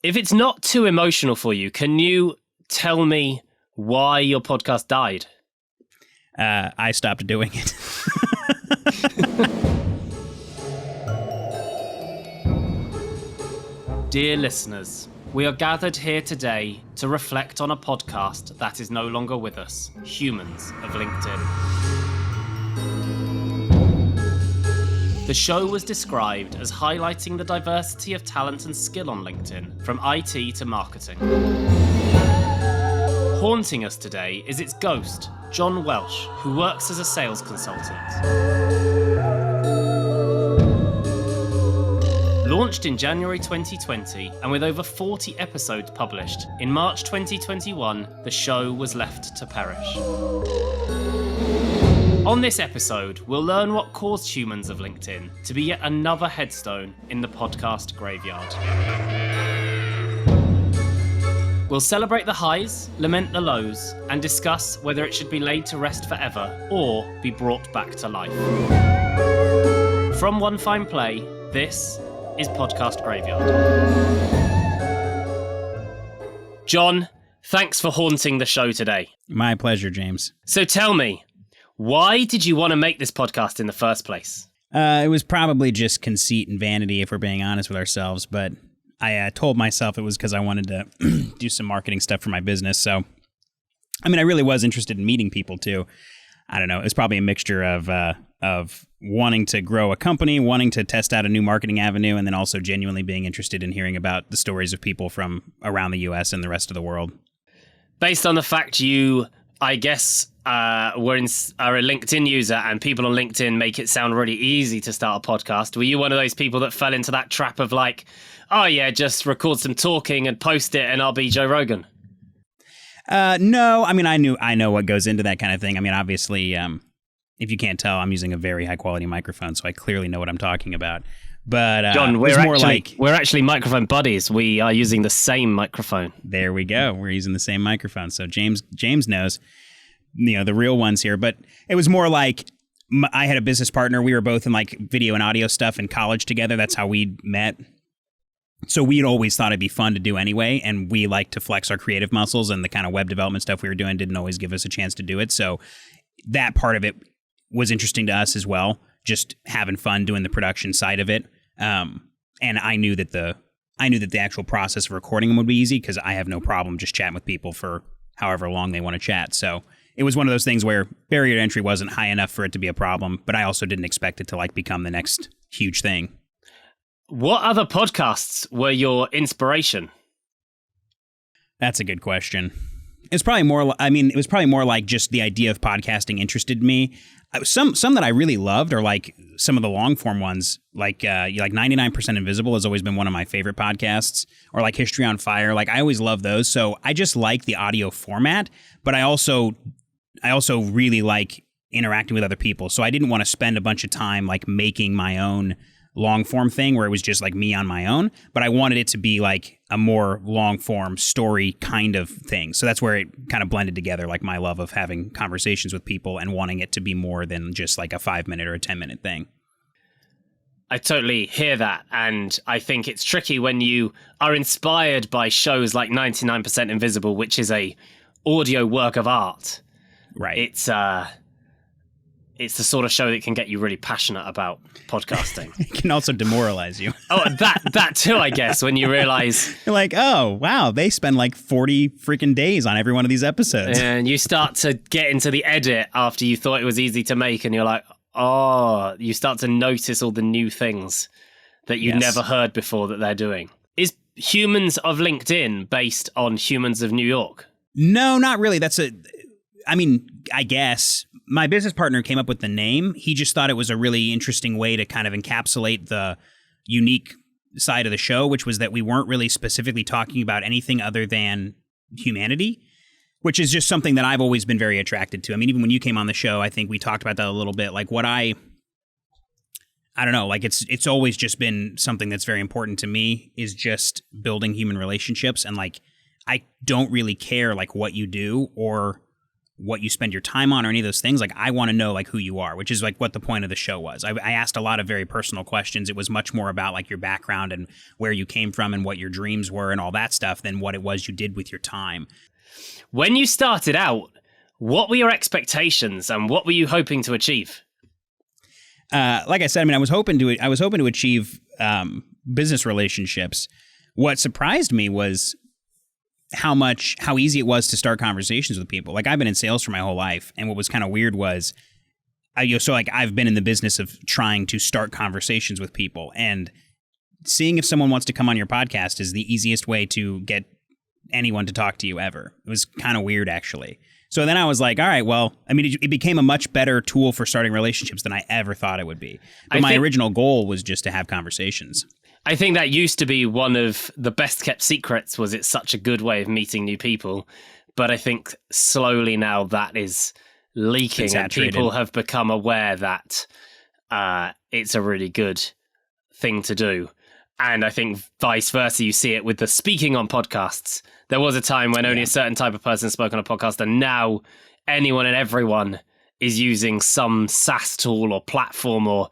If it's not too emotional for you, can you tell me why your podcast died? I stopped doing it. Dear listeners, we are gathered here today to reflect on a podcast that is no longer with us, Humans of LinkedIn. The show was described as highlighting the diversity of talent and skill on LinkedIn, from IT to marketing. Haunting us today is its ghost, John Welch, who works as a sales consultant. Launched in January 2020, and with over 40 episodes published, in March 2021, the show was left to perish. On this episode, we'll learn what caused Humans of LinkedIn to be yet another headstone in the podcast graveyard. We'll celebrate the highs, lament the lows, and discuss whether it should be laid to rest forever or be brought back to life. From OneFinePlay, this is Podcast Graveyard. John, thanks for haunting the show today. My pleasure, James. So tell me, why did you want to make this podcast in the first place? It was probably just conceit and vanity, if we're being honest with ourselves, but I told myself it was because I wanted to do some marketing stuff for my business. So, I mean, I really was interested in meeting people too. I don't know. It was probably a mixture of wanting to grow a company, wanting to test out a new marketing avenue, and then also genuinely being interested in hearing about the stories of people from around the U.S. and the rest of the world. Based on the fact you, I guess, are a LinkedIn user and people on LinkedIn make it sound really easy to start a podcast, were you one of those people that fell into that trap of like, oh yeah, just record some talking and post it and I'll be Joe Rogan? No, I mean, I know what goes into that kind of thing. I mean, obviously, if you can't tell, I'm using a very high quality microphone, so I clearly know what I'm talking about. But John, we're actually microphone buddies. We are using the same microphone. There we go. We're using the same microphone. So James knows, the real ones here. But it was more like I had a business partner. We were both in like video and audio stuff in college together. That's how we met. So we'd always thought it'd be fun to do anyway, and we like to flex our creative muscles, and the kind of web development stuff we were doing didn't always give us a chance to do it. So that part of it was interesting to us as well, just having fun doing the production side of it. And I knew that the actual process of recording them would be easy because I have no problem just chatting with people for however long they want to chat. So it was one of those things where barrier to entry wasn't high enough for it to be a problem, but I also didn't expect it to like become the next huge thing. What other podcasts were your inspiration? That's a good question. It was probably more like just the idea of podcasting interested me. Some that I really loved are like some of the long form ones, like 99% Invisible has always been one of my favorite podcasts, or like History on Fire. Like I always love those. So I just like the audio format, but I also really like interacting with other people. So I didn't want to spend a bunch of time like making my own long form thing where it was just like me on my own, but I wanted it to be like a more long form story kind of thing. So that's where it kind of blended together, like my love of having conversations with people and wanting it to be more than just like a 5-minute or a 10-minute thing. I totally hear that. And I think it's tricky when you are inspired by shows like 99% Invisible, which is a audio work of art. Right. It's the sort of show that can get you really passionate about podcasting. It can also demoralize you. Oh, that too, I guess, when you realize... You're like, oh, wow, they spend like 40 freaking days on every one of these episodes. And you start to get into the edit after you thought it was easy to make, and you're like, oh, you start to notice all the new things that you've never heard before that they're doing. Is Humans of LinkedIn based on Humans of New York? No, not really. I guess my business partner came up with the name. He just thought it was a really interesting way to kind of encapsulate the unique side of the show, which was that we weren't really specifically talking about anything other than humanity, which is just something that I've always been very attracted to. I mean, even when you came on the show, I think we talked about that a little bit. Like what I don't know, like it's always just been something that's very important to me is just building human relationships. And like, I don't really care like what you do or what you spend your time on or any of those things. Like, I want to know like who you are, which is like what the point of the show was. I asked a lot of very personal questions. It was much more about like your background and where you came from and what your dreams were and all that stuff than what it was you did with your time. When you started out, what were your expectations and what were you hoping to achieve? Like I said, I mean, I was hoping to achieve business relationships. What surprised me was how easy it was to start conversations with people. Like, I've been in sales for my whole life, and what was kind of weird was, I've been in the business of trying to start conversations with people, and seeing if someone wants to come on your podcast is the easiest way to get anyone to talk to you ever. It was kind of weird, actually. So then I was like, all right, well, I mean, it became a much better tool for starting relationships than I ever thought it would be. But my original goal was just to have conversations. I think that used to be one of the best kept secrets, was it's such a good way of meeting new people. But I think slowly now that is leaking and people have become aware that it's a really good thing to do. And I think vice versa, you see it with the speaking on podcasts. There was a time when only a certain type of person spoke on a podcast, and now anyone and everyone is using some SaaS tool or platform or,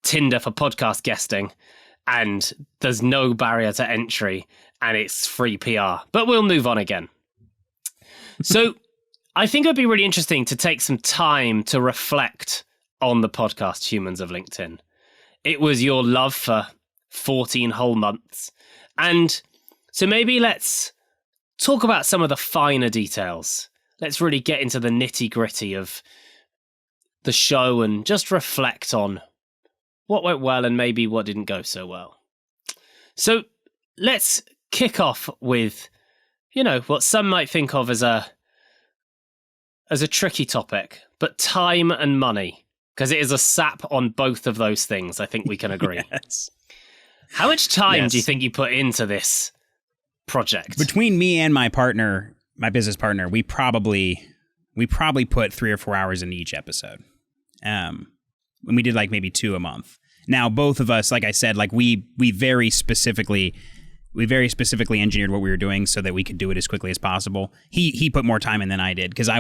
Tinder for podcast guesting, and there's no barrier to entry and it's free PR. But we'll move on again. So I think it'd be really interesting to take some time to reflect on the podcast Humans of LinkedIn. It was your love for 14 whole months. And so maybe let's talk about some of the finer details. Let's really get into the nitty-gritty of the show and just reflect on what went well and maybe what didn't go so well. So let's kick off with, what some might think of as a tricky topic, but time and money, because it is a sap on both of those things. I think we can agree. Yes. How much time do you think you put into this project? Between me and my partner, my business partner, we probably put 3 or 4 hours into each episode. And we did like maybe 2 a month. Now, both of us, like I said, like we very specifically engineered what we were doing so that we could do it as quickly as possible. He put more time in than I did, because I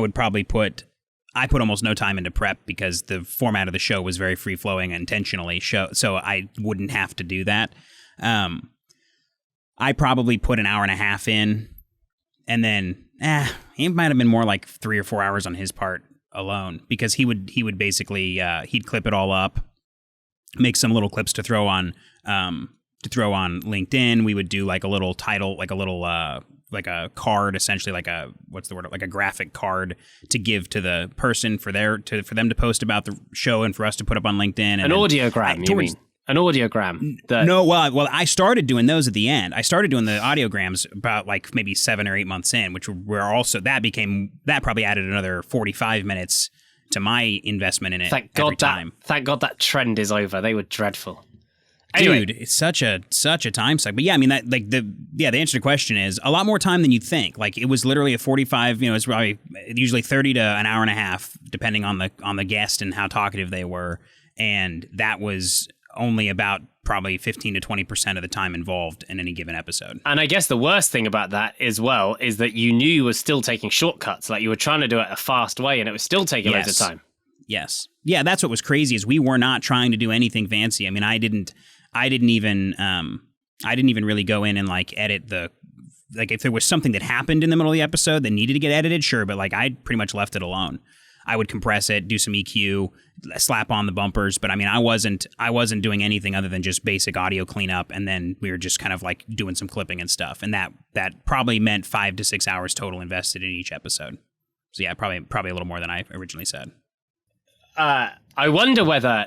put almost no time into prep because the format of the show was very free flowing intentionally, so I wouldn't have to do that. I probably put an hour and a half in, and then it might have been more like 3 or 4 hours on his part alone, because he would basically he'd clip it all up, make some little clips to throw on LinkedIn. We would do like a little title, like a little like a card, essentially like a like a graphic card to give to the person for them to post about the show and for us to put up on LinkedIn. And an audiogram, you mean? An audiogram. No, well, I started doing those at the end. I started doing the audiograms about like maybe 7 or 8 months in, which were also, that probably added another 45 minutes to my investment in it. Thank God that trend is over. They were dreadful. Anyway. Dude, it's such a time suck. But yeah, I mean, that like the answer to the question is a lot more time than you'd think. Like, it was literally a 45, it's probably usually 30 to an hour and a half, depending on the guest and how talkative they were. And that was only about probably 15 to 20% of the time involved in any given episode. And I guess the worst thing about that as well is that you knew you were still taking shortcuts. Like, you were trying to do it a fast way and it was still taking loads of time. Yes. Yeah, that's what was crazy, is we were not trying to do anything fancy. I mean, I didn't even really go in and like edit like if there was something that happened in the middle of the episode that needed to get edited, sure, but like I pretty much left it alone. I would compress it, do some EQ, slap on the bumpers, but I mean, I wasn't doing anything other than just basic audio cleanup, and then we were just kind of like doing some clipping and stuff, and that probably meant 5 to 6 hours total invested in each episode. So yeah, probably a little more than I originally said. I wonder whether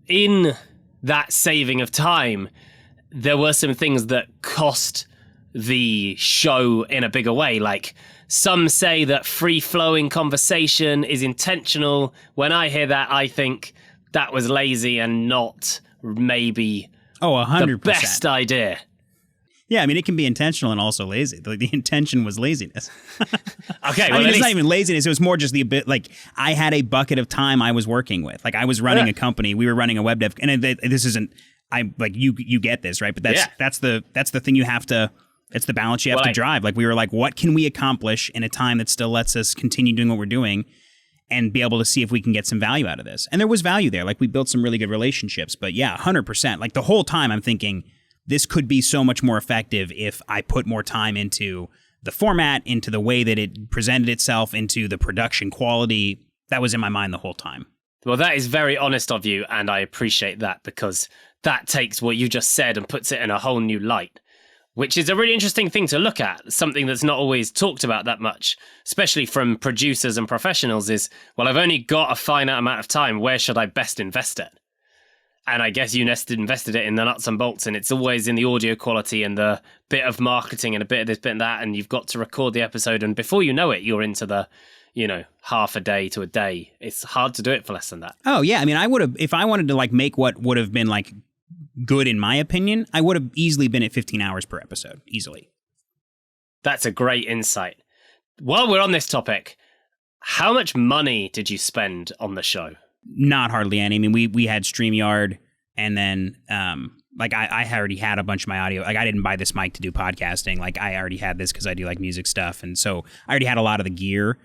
in that saving of time, there were some things that cost the show in a bigger way. Like, some say that free-flowing conversation is intentional. When I hear that, I think that was lazy and not maybe 100%. The best idea. Yeah, I mean, it can be intentional and also lazy. The intention was laziness. Okay, well, I mean, it's not even laziness. It was more just like I had a bucket of time I was working with. Like, I was running a company. We were running a web dev, and this isn't. I like you get this, right? But that's the thing you have to. It's the balance you have to drive. Like we were like, what can we accomplish in a time that still lets us continue doing what we're doing and be able to see if we can get some value out of this? And there was value there. Like we built some really good relationships, but yeah, 100%. Like the whole time I'm thinking this could be so much more effective if I put more time into the format, into the way that it presented itself, into the production quality. That was in my mind the whole time. Well, that is very honest of you, and I appreciate that, because that takes what you just said and puts it in a whole new light, which is a really interesting thing to look at. Something that's not always talked about that much, especially from producers and professionals, is, well, I've only got a finite amount of time. Where should I best invest it? And I guess you invested it in the nuts and bolts, and it's always in the audio quality and the bit of marketing and a bit of this, bit of that, and you've got to record the episode, and before you know it, you're into the, half a day to a day. It's hard to do it for less than that. Oh, yeah. I mean, I would have, if I wanted to like make what would have been like good in my opinion, I would have easily been at 15 hours per episode, easily. That's a great insight. While we're on this topic, how much money did you spend on the show? Not hardly any. I mean, we had StreamYard, and then like I already had a bunch of my audio. Like I didn't buy this mic to do podcasting. Like I already had this because I do like music stuff, and so I already had a lot of the gear.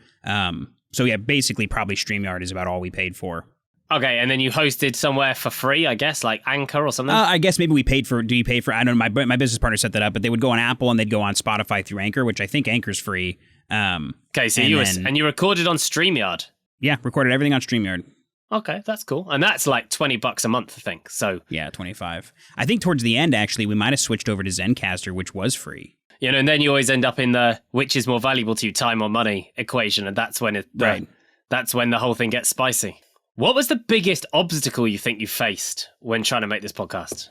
So yeah, basically probably StreamYard is about all we paid for. Okay, and then you hosted somewhere for free, I guess, like Anchor or something? I guess maybe we paid for, do you pay for, I don't know, my business partner set that up, but they would go on Apple and they'd go on Spotify through Anchor, which I think Anchor's free. Okay, so you recorded on StreamYard? Yeah, recorded everything on StreamYard. Okay, that's cool. And that's like $20 a month, I think, so. Yeah, 25. I think towards the end, actually, we might have switched over to Zencaster, which was free. And then you always end up in the which is more valuable to you, time or money equation, and that's when that's when the whole thing gets spicy. What was the biggest obstacle you think you faced when trying to make this podcast?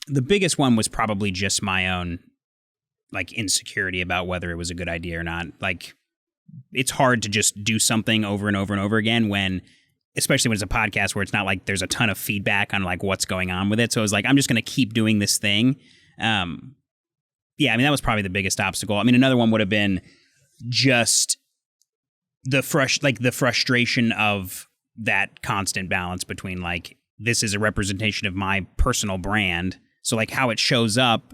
The biggest one was probably just my own like insecurity about whether it was a good idea or not. Like it's hard to just do something over and over and over again when, especially when it's a podcast where it's not like there's a ton of feedback on like what's going on with it. So it was like, I'm just going to keep doing this thing. Yeah, I mean, that was probably the biggest obstacle. I mean, another one would have been just the frustration of that constant balance between like, this is a representation of my personal brand. So like how it shows up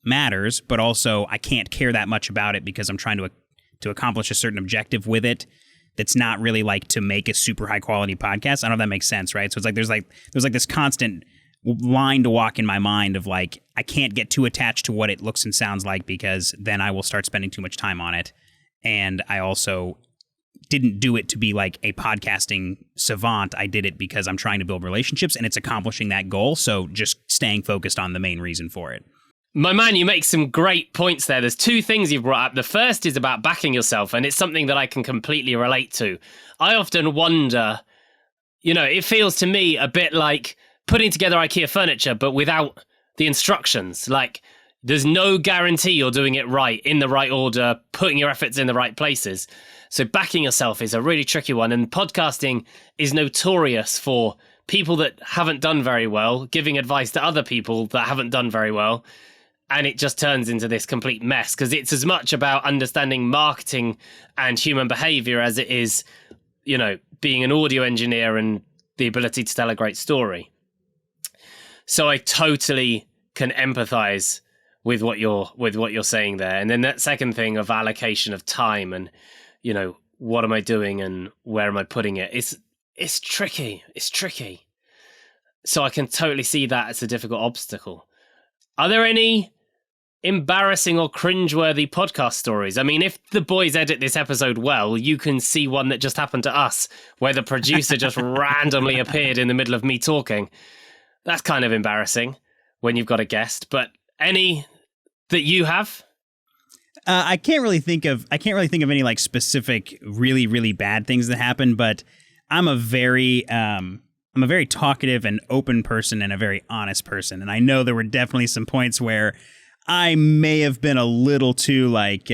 matters, but also I can't care that much about it because I'm trying to accomplish a certain objective with it. That's not really like to make a super high quality podcast. I don't know if that makes sense, right? So it's like there's like this constant line to walk in my mind of like, I can't get too attached to what it looks and sounds like because then I will start spending too much time on it. And I also didn't do it to be like a podcasting savant. I did it because I'm trying to build relationships and it's accomplishing that goal. So just staying focused on the main reason for it. My man, you make some great points there. There's two things you've brought up. The first is about backing yourself, and it's something that I can completely relate to. I often wonder, it feels to me a bit like putting together IKEA furniture, but without the instructions. Like, there's no guarantee you're doing it right, in the right order, putting your efforts in the right places. So backing yourself is a really tricky one. And podcasting is notorious for people that haven't done very well, giving advice to other people that haven't done very well. And it just turns into this complete mess because it's as much about understanding marketing and human behavior as it is, being an audio engineer and the ability to tell a great story. So I totally can empathize with what you're saying there. And then that second thing of allocation of time and, what am I doing and where am I putting it? It's tricky. It's tricky. So I can totally see that as a difficult obstacle. Are there any embarrassing or cringeworthy podcast stories? I mean, if the boys edit this episode well, you can see one that just happened to us where the producer just randomly appeared in the middle of me talking. That's kind of embarrassing when you've got a guest, but any that you have? I can't really think of any like specific really, really bad things that happen, but I'm a very talkative and open person and a very honest person. And I know there were definitely some points where I may have been a little too like,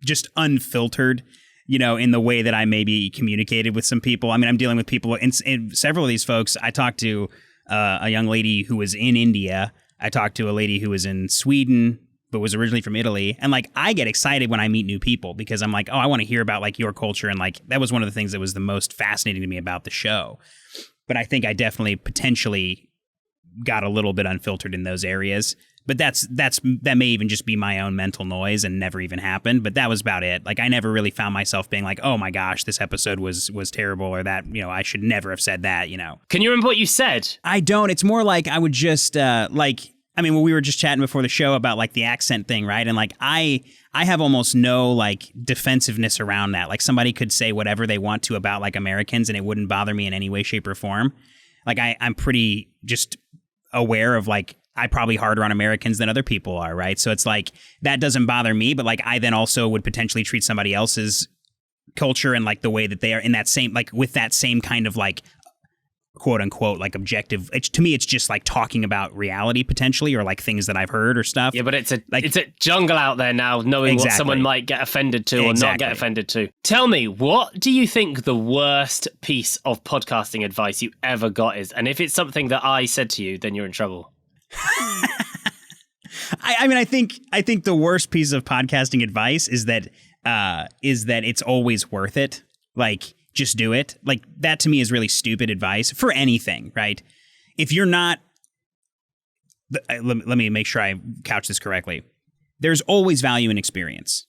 just unfiltered, in the way that I maybe communicated with some people. I mean, I'm dealing with people, and several of these folks. I talked to a young lady who was in India. I talked to a lady who was in Sweden, but was originally from Italy. And like, I get excited when I meet new people because I'm like, oh, I want to hear about like your culture. And like, that was one of the things that was the most fascinating to me about the show. But I think I definitely potentially got a little bit unfiltered in those areas. But that may even just be my own mental noise and never even happened. But that was about it. Like, I never really found myself being like, oh my gosh, this episode was terrible, or that, I should never have said that, Can you remember what you said? I don't. It's more like I would just when we were just chatting before the show about like the accent thing, right? And like I have almost no like defensiveness around that. Like, somebody could say whatever they want to about like Americans and it wouldn't bother me in any way, shape, or form. Like, I'm pretty just aware of like, I probably harder on Americans than other people are, right? So it's like, that doesn't bother me, but like, I then also would potentially treat somebody else's culture and like the way that they are in that same, like with that same kind of like, quote unquote, like objective. To me, it's just like talking about reality potentially, or like things that I've heard or stuff. Yeah, but it's a jungle out there now, knowing Exactly. what someone might get offended to or not get offended to. Tell me, what do you think the worst piece of podcasting advice you ever got is? And if it's something that I said to you, then you're in trouble. I think the worst piece of podcasting advice is that it's always worth it. Like, just do it. Like, that to me is really stupid advice for anything, right? If you're not, let me make sure I couch this correctly. There's always value in experience,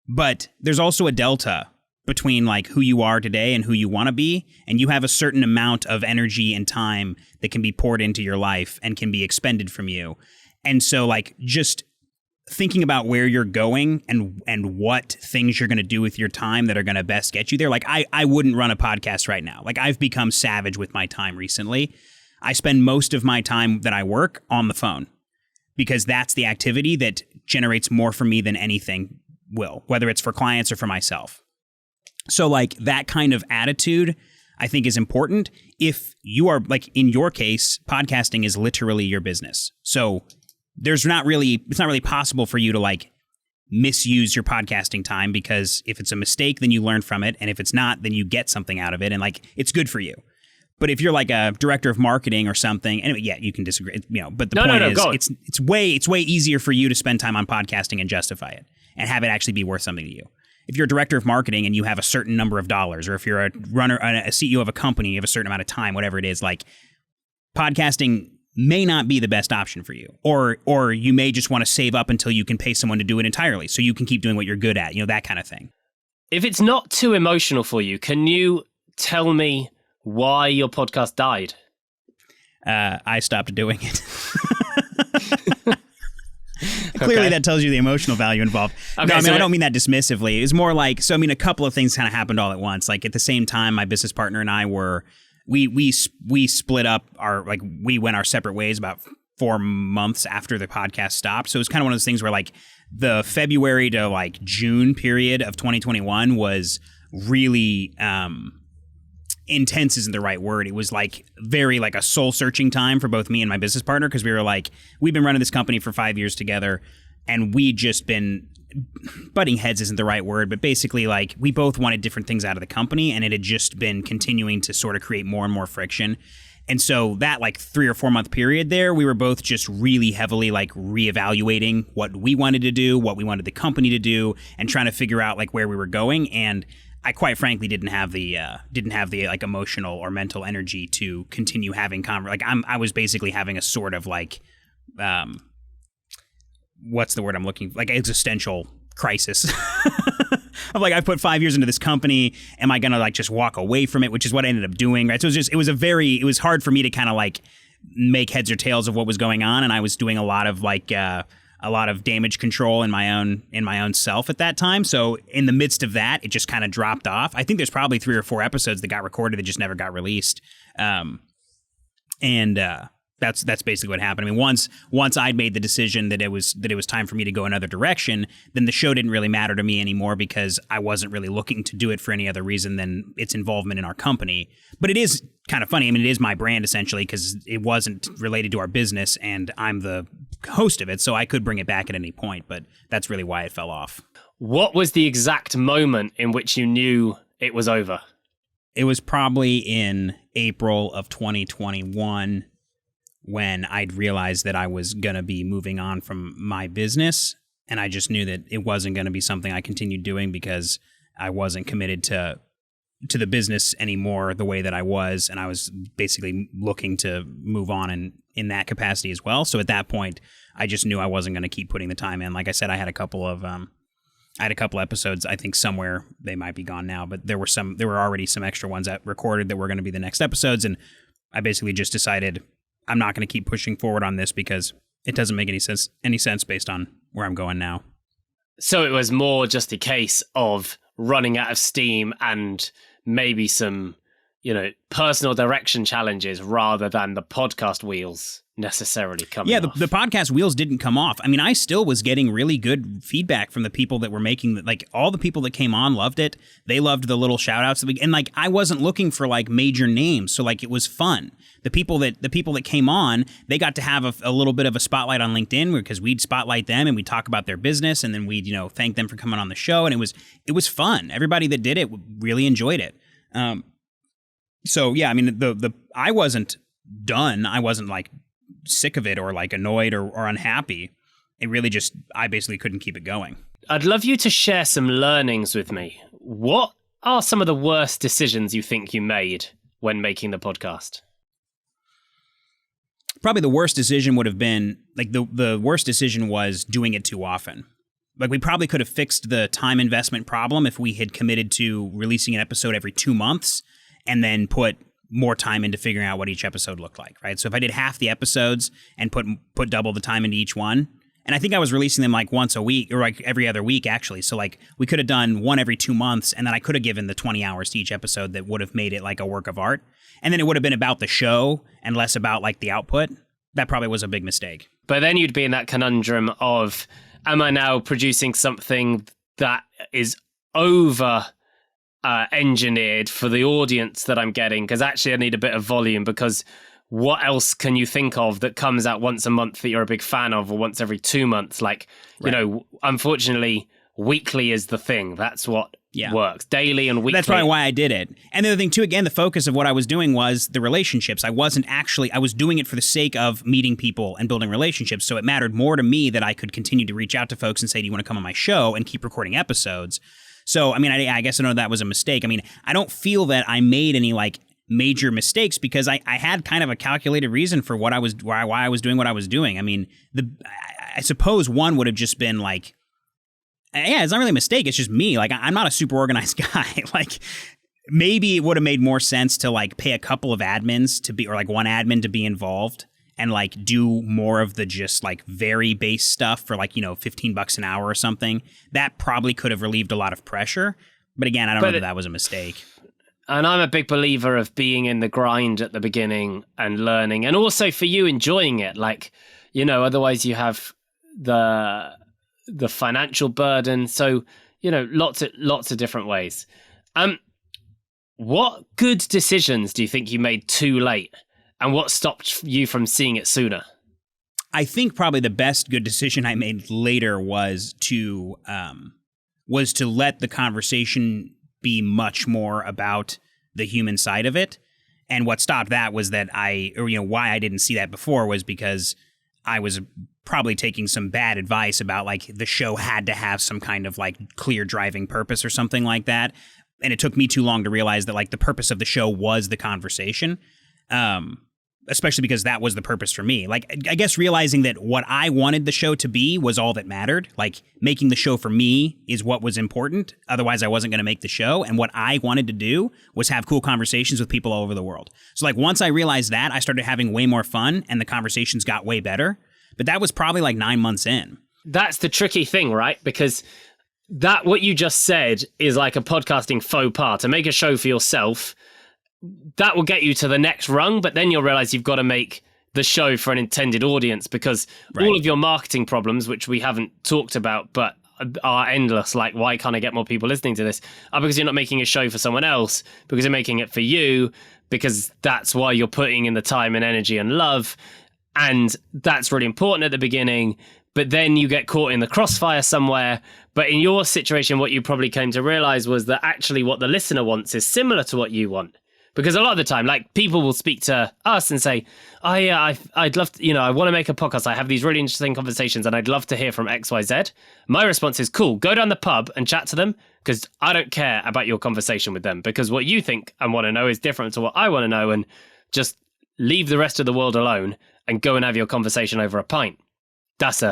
but there's also a delta between like who you are today and who you want to be, and you have a certain amount of energy and time that can be poured into your life and can be expended from you. And so like, just thinking about where you're going and what things you're going to do with your time that are going to best get you there. Like, I wouldn't run a podcast right now. Like, I've become savage with my time recently. I spend most of my time that I work on the phone, because that's the activity that generates more for me than anything will, whether it's for clients or for myself. So like, that kind of attitude, I think, is important. If you are like, in your case, podcasting is literally your business. So it's not really possible for you to like misuse your podcasting time, because if it's a mistake, then you learn from it. And if it's not, then you get something out of it, and like, it's good for you. But if you're like a director of marketing or something, and yeah, you can disagree, but the point is, it's way easier for you to spend time on podcasting and justify it and have it actually be worth something to you. If you're a director of marketing and you have a certain number of dollars, or if you're a CEO of a company, you have a certain amount of time, whatever it is, like, podcasting may not be the best option for you. Or you may just want to save up until you can pay someone to do it entirely, so you can keep doing what you're good at, that kind of thing. If it's not too emotional for you, can you tell me why your podcast died? I stopped doing it. Clearly, that tells you the emotional value involved. Okay, no, I don't mean that dismissively. It's more like, a couple of things kind of happened all at once. Like, at the same time, my business partner and I we split up we went our separate ways about 4 months after the podcast stopped. So it was kind of one of those things where like the February to like June period of 2021 was really intense isn't the right word. It was like very like a soul searching time for both me and my business partner, because we were like, we've been running this company for 5 years together, and we'd just been butting heads isn't the right word, but basically like we both wanted different things out of the company, and it had just been continuing to sort of create more and more friction. And so that like 3 or 4 month period there, we were both just really heavily like reevaluating what we wanted to do, what we wanted the company to do, and trying to figure out like where we were going. And I quite frankly didn't have the like emotional or mental energy to continue having I was basically having a sort of like what's the word I'm looking for? Like existential crisis. I'm like, I've put 5 years into this company. Am I gonna like just walk away from it? Which is what I ended up doing, right? So it was hard for me to kind of like make heads or tails of what was going on, and I was doing a lot of damage control in my own self at that time. So in the midst of that, it just kind of dropped off. I think there's probably 3 or 4 episodes that got recorded that just never got released. That's basically what happened. I mean, once I'd made the decision that it was time for me to go another direction, then the show didn't really matter to me anymore, because I wasn't really looking to do it for any other reason than its involvement in our company. But it is kind of funny. I mean, it is my brand essentially, because it wasn't related to our business, and I'm the host of it, so I could bring it back at any point. But that's really why it fell off. What was the exact moment in which you knew it was over? It was probably in April of 2021. When I'd realized that I was going to be moving on from my business, and I just knew that it wasn't going to be something I continued doing, because I wasn't committed to the business anymore the way that I was, and I was basically looking to move on in that capacity as well. So at that point, I just knew I wasn't going to keep putting the time in. Like I said, I had a couple episodes. I think somewhere they might be gone now, but there were already some extra ones that recorded that were going to be the next episodes. And I basically just decided I'm not going to keep pushing forward on this because it doesn't make any sense based on where I'm going now. So it was more just a case of running out of steam and maybe some, personal direction challenges rather than the podcast wheels necessarily coming off. The podcast wheels didn't come off. I mean, I still was getting really good feedback from the people that were making, like all the people that came on loved it. They loved the little shout outs. And like, I wasn't looking for like major names. So like, it was fun. The people that came on, they got to have a little bit of a spotlight on LinkedIn because we'd spotlight them and we'd talk about their business. And then we'd, thank them for coming on the show. And it was fun. Everybody that did it really enjoyed it. So yeah, I mean, I wasn't done. I wasn't like sick of it or like annoyed or unhappy. It really just, I basically couldn't keep it going. I'd love you to share some learnings with me. What are some of the worst decisions you think you made when making the podcast? Probably the worst decision would have been, like the worst decision was doing it too often. Like we probably could have fixed the time investment problem if we had committed to releasing an episode every 2 months and then put more time into figuring out what each episode looked like, right? So if I did half the episodes and put double the time into each one, and I think I was releasing them like once a week or like every other week actually. So like we could have done one every 2 months and then I could have given the 20 hours to each episode that would have made it like a work of art. And then it would have been about the show and less about like the output. That probably was a big mistake. But then you'd be in that conundrum of, am I now producing something that is over engineered for the audience that I'm getting? Because actually I need a bit of volume, because what else can you think of that comes out once a month that you're a big fan of, or once every 2 months? Like, unfortunately, weekly is the thing. That's what works. Daily and weekly. That's probably why I did it. And the other thing too, again, the focus of what I was doing was the relationships. I was doing it for the sake of meeting people and building relationships. So it mattered more to me that I could continue to reach out to folks and say, do you want to come on my show, and keep recording episodes. So, I mean, I guess I know that was a mistake. I mean, I don't feel that I made any like major mistakes because I had kind of a calculated reason for why I was doing what I was doing. I mean, I suppose one would have just been like, yeah, it's not really a mistake. It's just me. Like, I'm not a super organized guy. Like, maybe it would have made more sense to like pay a couple of admins to be, or like one admin to be involved and like do more of the just like very base stuff for like, $15 an hour or something. That probably could have relieved a lot of pressure. But again, I don't know that was a mistake. And I'm a big believer of being in the grind at the beginning and learning, and also for you enjoying it. Like, otherwise you have the financial burden. So, lots of different ways. What good decisions do you think you made too late? And what stopped you from seeing it sooner? I think probably the best good decision I made later was to let the conversation be much more about the human side of it. And what stopped that was that why I didn't see that before was because I was probably taking some bad advice about like the show had to have some kind of like clear driving purpose or something like that. And it took me too long to realize that like the purpose of the show was the conversation. Especially because that was the purpose for me. Like, I guess realizing that what I wanted the show to be was all that mattered. Like, making the show for me is what was important. Otherwise, I wasn't going to make the show. And what I wanted to do was have cool conversations with people all over the world. So, like, once I realized that, I started having way more fun and the conversations got way better. But that was probably like 9 months in. That's the tricky thing, right? Because what you just said is like a podcasting faux pas. To make a show for yourself, that will get you to the next rung, but then you'll realize you've got to make the show for an intended audience, because all of your marketing problems, which we haven't talked about but are endless, like why can't I get more people listening to this, are because you're not making a show for someone else, because you're making it for you, because that's why you're putting in the time and energy and love, and that's really important at the beginning. But then you get caught in the crossfire somewhere. But in your situation, what you probably came to realize was that actually what the listener wants is similar to what you want. Because a lot of the time, like, people will speak to us and say, oh yeah, I'd love to, I want to make a podcast. I have these really interesting conversations and I'd love to hear from XYZ. My response is, cool, go down the pub and chat to them, because I don't care about your conversation with them, because what you think and want to know is different to what I want to know, and just leave the rest of the world alone and go and have your conversation over a pint. That's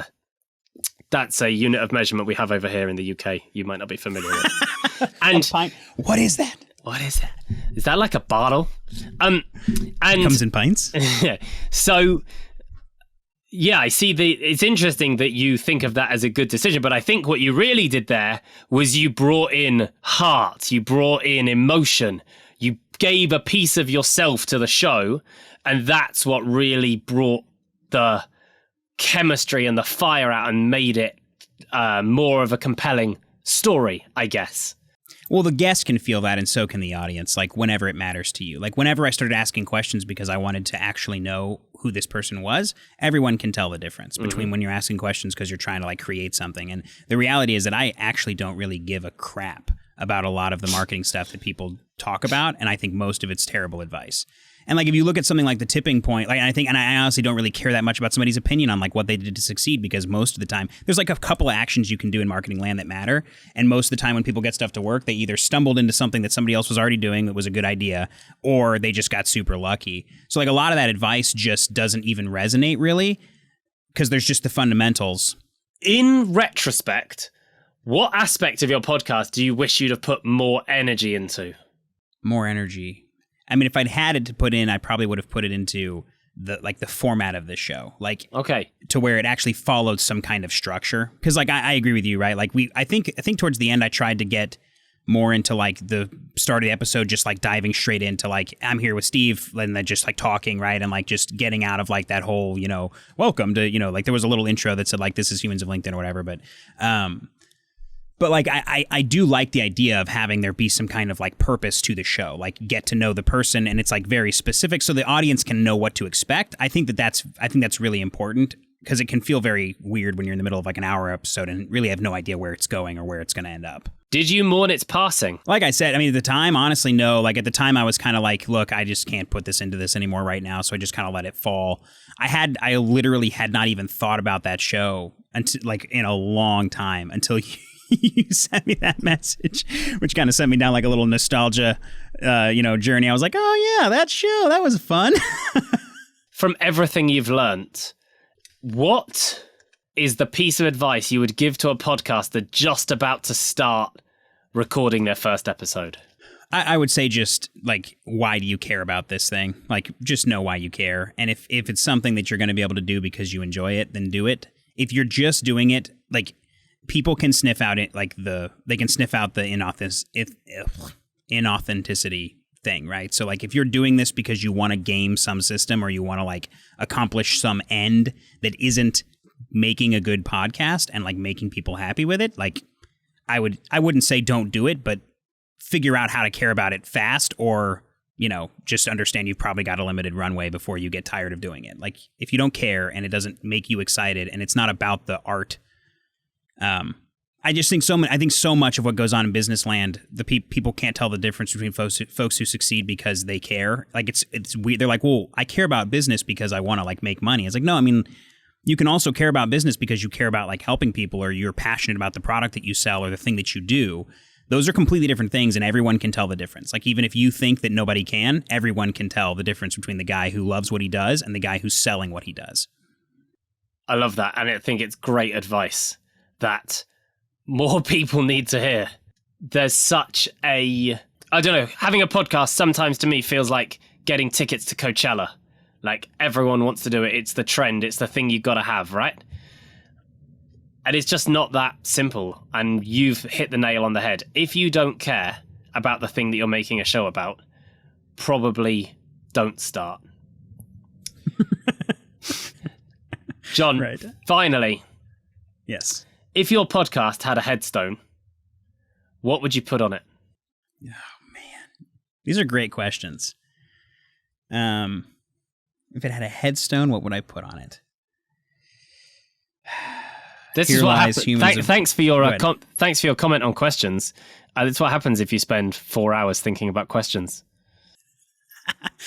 a unit of measurement we have over here in the UK. You might not be familiar with. And what is that? What is that? Is that like a bottle? And it comes in pints. Yeah. So, yeah, I see. It's interesting that you think of that as a good decision, but I think what you really did there was you brought in heart, you brought in emotion, you gave a piece of yourself to the show, and that's what really brought the chemistry and the fire out and made it more of a compelling story, I guess. Well, the guest can feel that, and so can the audience, like, whenever it matters to you. Like, whenever I started asking questions because I wanted to actually know who this person was, everyone can tell the difference between when you're asking questions because you're trying to, like, create something. And the reality is that I actually don't really give a crap about a lot of the marketing stuff that people talk about, and I think most of it's terrible advice. And, like, if you look at something like The Tipping Point, like, I honestly don't really care that much about somebody's opinion on, like, what they did to succeed, because most of the time, there's, like, a couple of actions you can do in marketing land that matter. And most of the time when people get stuff to work, they either stumbled into something that somebody else was already doing that was a good idea, or they just got super lucky. So, like, a lot of that advice just doesn't even resonate, really, because there's just the fundamentals. In retrospect, what aspect of your podcast do you wish you'd have put more energy into? More energy. I mean, if I'd had it to put in, I probably would have put it into the format of this show, like, okay, to where it actually followed some kind of structure. Because, like, I agree with you, right? Like, I think towards the end I tried to get more into, like, the start of the episode, just, like, diving straight into, like, I'm here with Steve, and then just, like, talking, right, and, like, just getting out of, like, that whole, you know, welcome to, you know, like, there was a little intro that said, like, this is Humans of LinkedIn or whatever, But, like, I do like the idea of having there be some kind of, like, purpose to the show, like, get to know the person, and it's, like, very specific so the audience can know what to expect. I think that's really important, because it can feel very weird when you're in the middle of, like, an hour episode and really have no idea where it's going or where it's going to end up. Did you mourn its passing? Like I said, I mean, at the time, honestly, no. Like, at the time, I was kind of like, look, I just can't put this into this anymore right now, so I just kind of let it fall. I literally had not even thought about that show until, like, in a long time, until you sent me that message, which kind of sent me down, like, a little nostalgia, journey. I was like, oh yeah, that show, that was fun. From everything you've learnt, what is the piece of advice you would give to a podcaster just about to start recording their first episode? I would say just, like, why do you care about this thing? Like, just know why you care. And if it's something that you're going to be able to do because you enjoy it, then do it. If you're just doing it, like, people can sniff out it, like, they can sniff out the inauthenticity thing, right? So, like, if you're doing this because you want to game some system or you want to, like, accomplish some end that isn't making a good podcast and, like, making people happy with it, like, I wouldn't say don't do it, but figure out how to care about it fast, or, you know, just understand you've probably got a limited runway before you get tired of doing it. Like, if you don't care and it doesn't make you excited and it's not about the art, I just think so much of what goes on in business land, the people can't tell the difference between folks who succeed because they care. Like, it's weird. They're like, well, I care about business because I want to, like, make money. It's like, no, I mean, you can also care about business because you care about, like, helping people, or you're passionate about the product that you sell or the thing that you do. Those are completely different things, and everyone can tell the difference. Like, even if you think that nobody can, everyone can tell the difference between the guy who loves what he does and the guy who's selling what he does. I love that, and I think it's great advice that more people need to hear. There's such I don't know, having a podcast sometimes to me feels like getting tickets to Coachella. Like, everyone wants to do it. It's the trend. It's the thing you've got to have, right? And it's just not that simple. And you've hit the nail on the head. If you don't care about the thing that you're making a show about, probably don't start. John, right. Finally. Yes. If your podcast had a headstone, what would you put on it? Oh, man. These are great questions. If it had a headstone, what would I put on it? This is what happens. Thanks for your comment on questions. That's what happens if you spend 4 hours thinking about questions.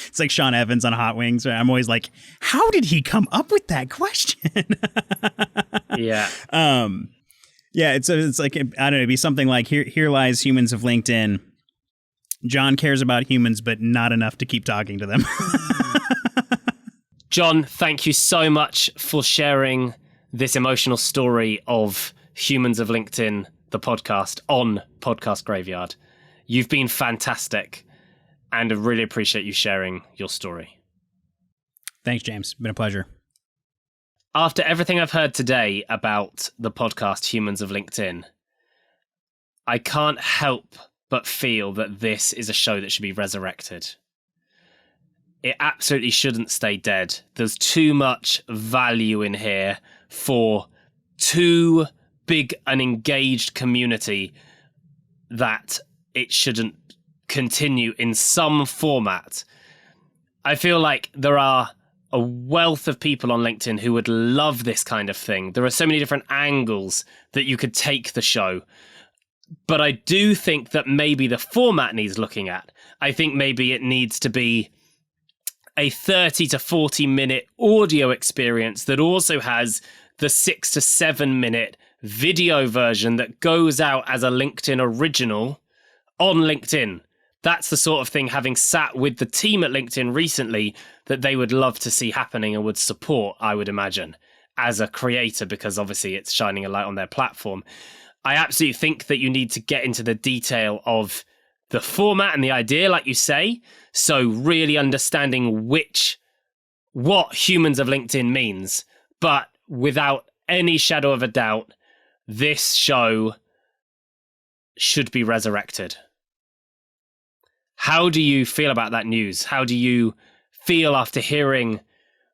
It's like Sean Evans on Hot Wings. I'm always like, how did he come up with that question? Yeah. Yeah, it's like, I don't know, it'd be something like, here lies Humans of LinkedIn. John cares about humans, but not enough to keep talking to them. John, thank you so much for sharing this emotional story of Humans of LinkedIn, the podcast, on Podcast Graveyard. You've been fantastic, and I really appreciate you sharing your story. Thanks, James. Been a pleasure. After everything I've heard today about the podcast Humans of LinkedIn, I can't help but feel that this is a show that should be resurrected. It absolutely shouldn't stay dead. There's too much value in here for too big an engaged community that it shouldn't continue in some format. I feel like there are a wealth of people on LinkedIn who would love this kind of thing. There are so many different angles that you could take the show. But I do think that maybe the format needs looking at. I think maybe it needs to be a 30 to 40 minute audio experience that also has the 6 to 7 minute video version that goes out as a LinkedIn original on LinkedIn. That's the sort of thing, having sat with the team at LinkedIn recently, that they would love to see happening and would support, I would imagine, as a creator, because obviously it's shining a light on their platform. I absolutely think that you need to get into the detail of the format and the idea, like you say. So really understanding what Humans of LinkedIn means, but without any shadow of a doubt, this show should be resurrected. How do you feel about that news? How do you feel after hearing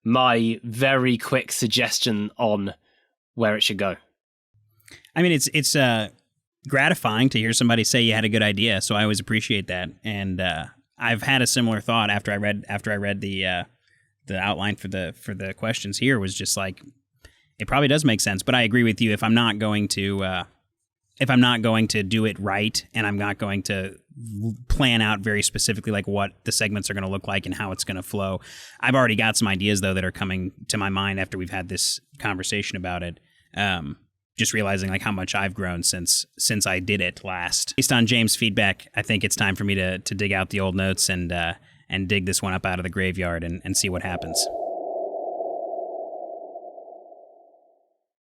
my very quick suggestion on where it should go? I mean, it's gratifying to hear somebody say you had a good idea, so I always appreciate that. And I've had a similar thought after I read the outline for the questions here. Was just like, it probably does make sense. But I agree with you. If I'm not going to do it right, and I'm not going to plan out very specifically like what the segments are going to look like and how it's going to flow, I've already got some ideas though that are coming to my mind after we've had this conversation about it. Just realizing like how much I've grown since I did it last. Based on James' feedback, I think it's time for me to dig out the old notes and dig this one up out of the graveyard and see what happens.